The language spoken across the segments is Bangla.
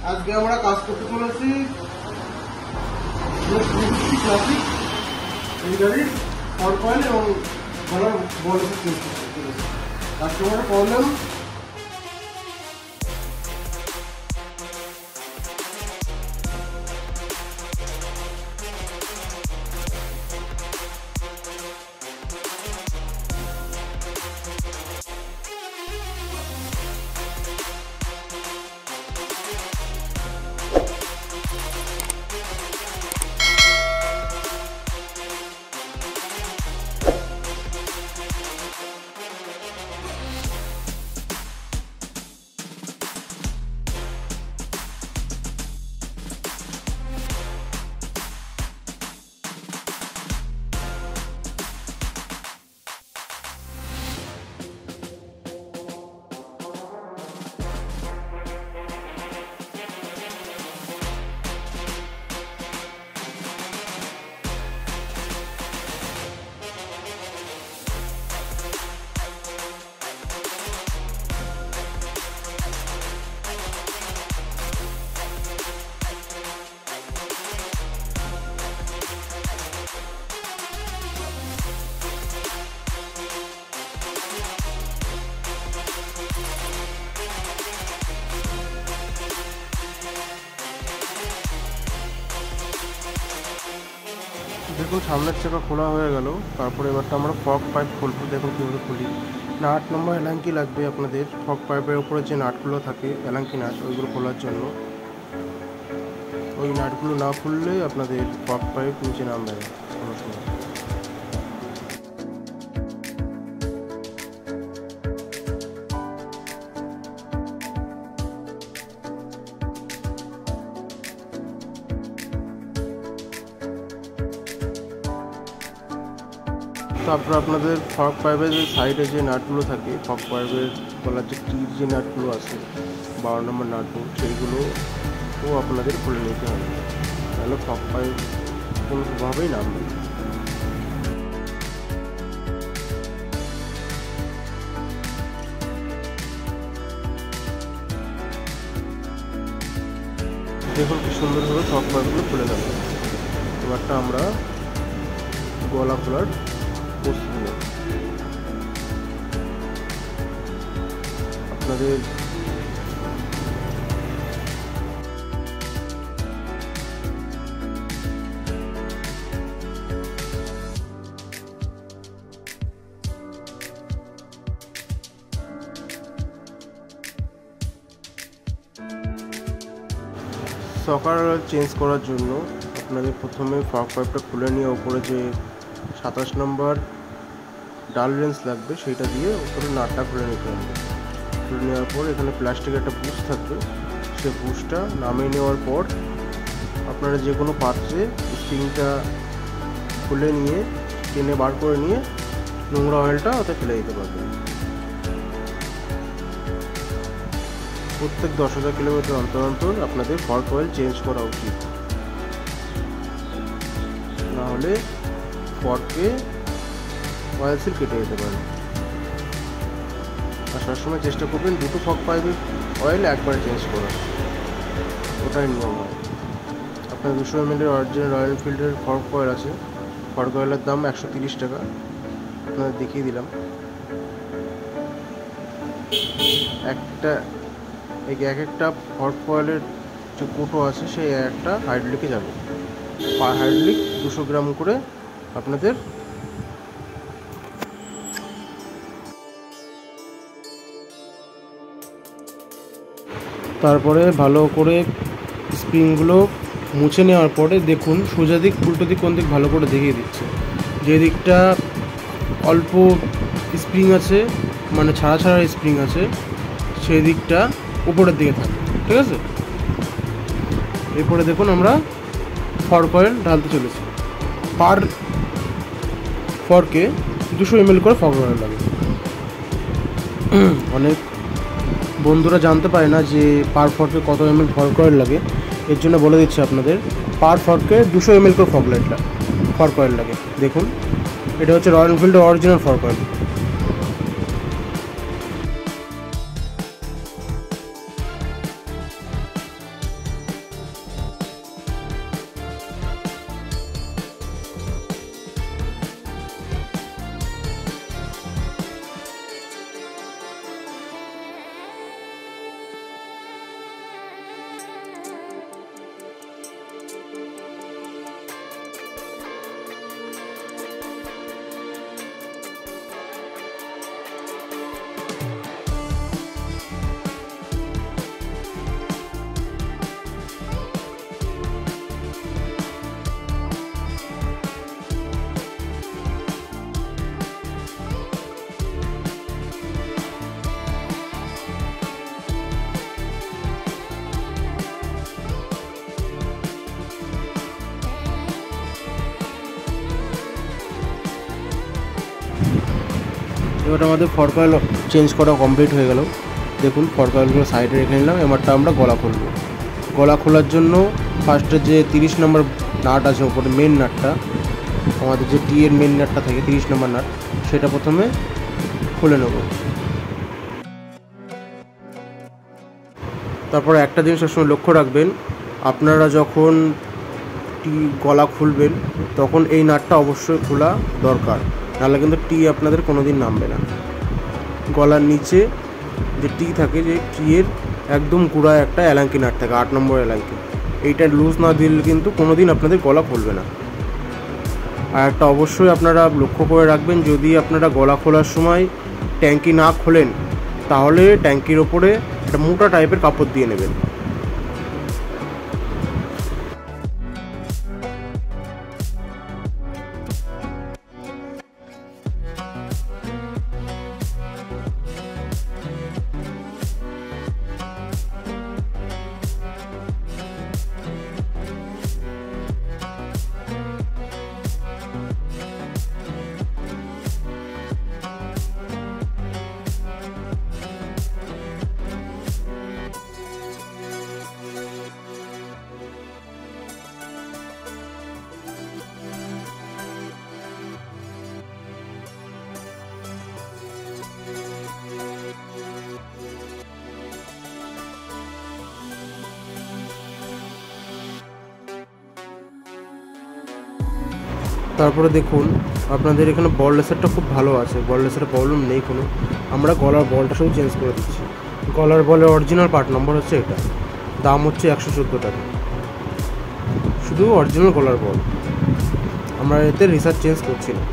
আজকে আমরা কাজ করতে চলেছি ট্রাফিক এই গাড়ির ফর কয়েল এবং বলার বল চেঞ্জ করতে চলেছি। কাস্টমারের প্রবলেম দেখুন সামনের চাকা খোলা হয়ে গেল। তারপরে এবারটা আমরা ফগ পাইপ খুলবো। দেখুন কীভাবে খুলি। না 8 নম্বর এলাঙ্কি লাগবে আপনাদের। ফগ পাইপের উপরে যে নাটগুলো থাকে এলাঙ্কি নাট, ওইগুলো খোলার জন্য। ওই নাটগুলো না খুললে আপনাদের ফগ পাইপ নিচে নামবে না কোনো সময়। তারপর আপনাদের ফগ পাইপের যে সাইডে যে নাটগুলো থাকে, ফগ পাইপের গলার যে টির যে নাটগুলো আছে 12 নম্বর নাটগুলো, সেইগুলোও আপনাদের খুলে নিতে হবে, তাহলে ফগ পাইপ কোনোভাবেই নামবে। দেখুন কি সুন্দরভাবে ফগ পাইপগুলো খুলে গেল। এবারটা আমরা গলা খোলার প্রস্তুতি নেব। আপনাদের সকার চেঞ্জ করার জন্য আপনাদের প্রথমে ফগ পাইপটা খুলে নিয়ে ওপরে যে 27 নম্বর ডাল রেঞ্জ লাগবে সেইটা দিয়ে ওপরে নাটটা খুলে নিতে হবে। খুলে নেওয়ার পর এখানে প্লাস্টিকের একটা বুশ থাকবে, সেই বুশটা নামিয়ে নেওয়ার পর আপনারা যে কোনো পাত্রে স্প্রিংটা খুলে নিয়ে টেনে বার করে নিয়ে নোংরা অয়েলটা ওতে ফেলে দিতে পারবেন। প্রত্যেক 10,000 কিলোমিটার অন্তর অন্তর আপনাদের ফগ অয়েল চেঞ্জ করা উচিত, নাহলে ফগকে অয়েল সিল কেটে যেতে পারে। আর সবসময় চেষ্টা করবেন দুটো ফগ পাইপের অয়েল একবারে চেঞ্জ করা, ওটাই নিয়ম হয়। আপনার 200 ml অরিজিনাল রয়্যাল এনফিল্ডের ফগ অয়েল আছে, ফগ অয়েলের দাম 130 টাকা, আপনাদের দেখিয়ে দিলাম। এক একটা ফগ অয়েলের যে কোটো আছে সেই একটা হাইড্রোলিকে যাবে, পার হাইড্রোলিক 200 গ্রাম করে আপনাদের তারপরে ভালো করে স্প্রিংগুলো মুছে নেওয়ার পরে দেখুন সোজা দিক উল্টো দিক কোন দিক ভালো করে দেখিয়ে দিচ্ছে। যে দিকটা অল্প স্প্রিং আছে, মানে ছাড়া ছাড়া স্প্রিং আছে, সেই দিকটা উপরের দিকে থাকে, ঠিক আছে। এরপরে দেখুন আমরা ফগ অয়েল ঢালতে চলেছি। পার ফগকে 200 ml করে ফগ অয়েল লাগে। অনেক বন্ধুরা জানতে পারে না যে পার ফগকে কত ml ফগ অয়েল লাগে, এর জন্য বলে দিচ্ছি আপনাদের। পার ফগকে 200 ml করে ফগ অয়েল লাগে। দেখুন এটা হচ্ছে রয়্যাল এনফিল্ডের অরিজিনাল ফগ অয়েল। এবার আমাদের ফর কয়েল চেঞ্জ করা কমপ্লিট হয়ে গেল। দেখুন ফর কয়েলগুলো সাইডে রেখে নিলাম। এবারটা আমরা গলা খুলব। গলা খোলার জন্য ফার্স্টে যে 30 নম্বর নাট আছে ওপরে, মেন নাটটা, আমাদের যে টি এর মেন নাটটা থাকে 30 নম্বর নাট, সেটা প্রথমে খুলে নেব। তারপরে একটা জিনিস সবসময় লক্ষ্য রাখবেন, আপনারা যখন গলা খুলবেন তখন এই নাটটা অবশ্যই খোলা দরকার, নাহলে কিন্তু টি আপনাদের কোনো দিন নামবে না। গলার নিচে যে টি থাকে, যে টি এর একদম গোড়ায় একটা এলাঙ্কি নাট থাকে, 8 নম্বর এলাঙ্কি, এইটা লুজ না দিলে কিন্তু কোনো দিন আপনাদের গলা খুলবে না। আর একটা অবশ্যই আপনারা লক্ষ্য করে রাখবেন, যদি আপনারা গলা খোলার সময় ট্যাঙ্কি না খোলেন তাহলে ট্যাঙ্কির ওপরে একটা মোটা টাইপের কাপড় দিয়ে নেবেন। তারপরে দেখুন আপনাদের এখানে বল লেসারটা খুব ভালো আছে, বল লেসারের প্রবলেম নেই কোনো। আমরা গলার বলটা শুধু চেঞ্জ করে দিচ্ছি। গলার বলের অরিজিনাল পার্ট নম্বর হচ্ছে এটা, দাম হচ্ছে 114 টাকা, শুধু অরিজিনাল গলার বল। আমরা এতে রিসার্চ চেঞ্জ করছি না।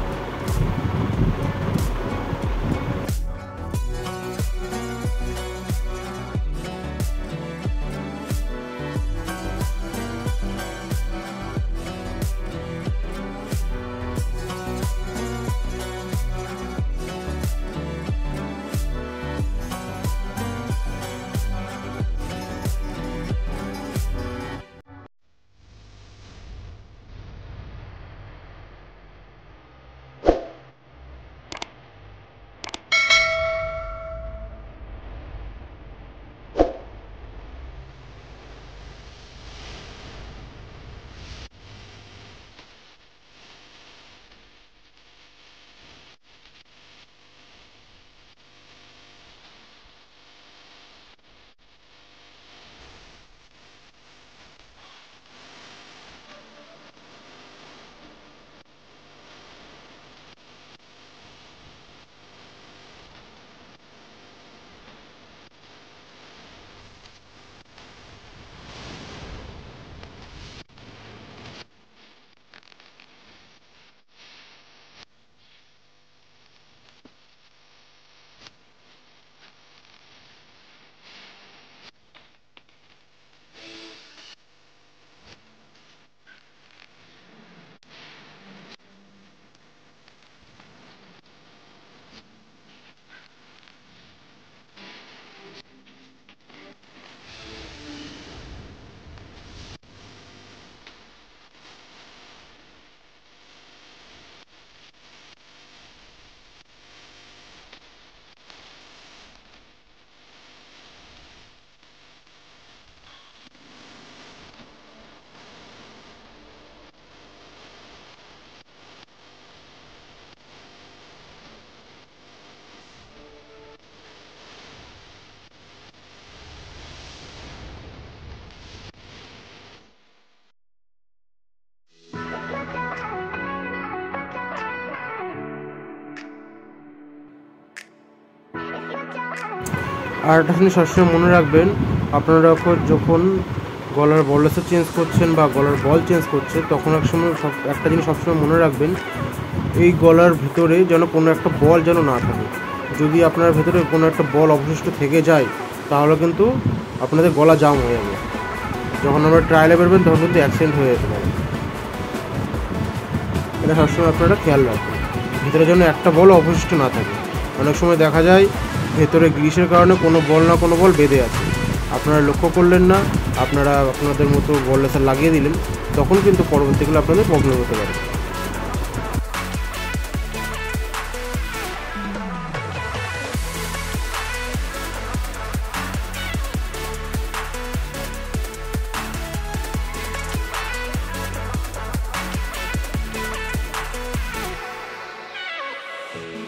আর একটা জিনিস সবসময় মনে রাখবেন, আপনারা যখন গলার বল লেসার চেঞ্জ করছেন বা গলার বল চেঞ্জ করছে, তখন একটা জিনিস সবসময় মনে রাখবেন, এই গলার ভিতরে যেন কোনো একটা বল যেন না থাকে। যদি আপনার ভেতরে কোনো একটা বল অবশিষ্ট থেকে যায় তাহলে কিন্তু আপনাদের গলা জাম হয়ে যাবে। যখন আমরা ট্রায়ালে বেরবেন তখন কিন্তু অ্যাক্সিডেন্ট হয়ে যেতে পারে। এটা সবসময় আপনারা খেয়াল রাখবেন, ভিতরে যেন একটা বল অবশিষ্ট না থাকে। অনেক সময় দেখা যায় ভেতরে গ্রিসের কারণে কোনো বল না কোনো বল বেঁধে আছে, আপনারা লক্ষ্য করলেন না, আপনারা আপনাদের মতো বল লেসার লাগিয়ে দিলেন, তখন কিন্তু পরবর্তীকালে আপনাদের প্রবলেম হতে পারে। নমস্কার।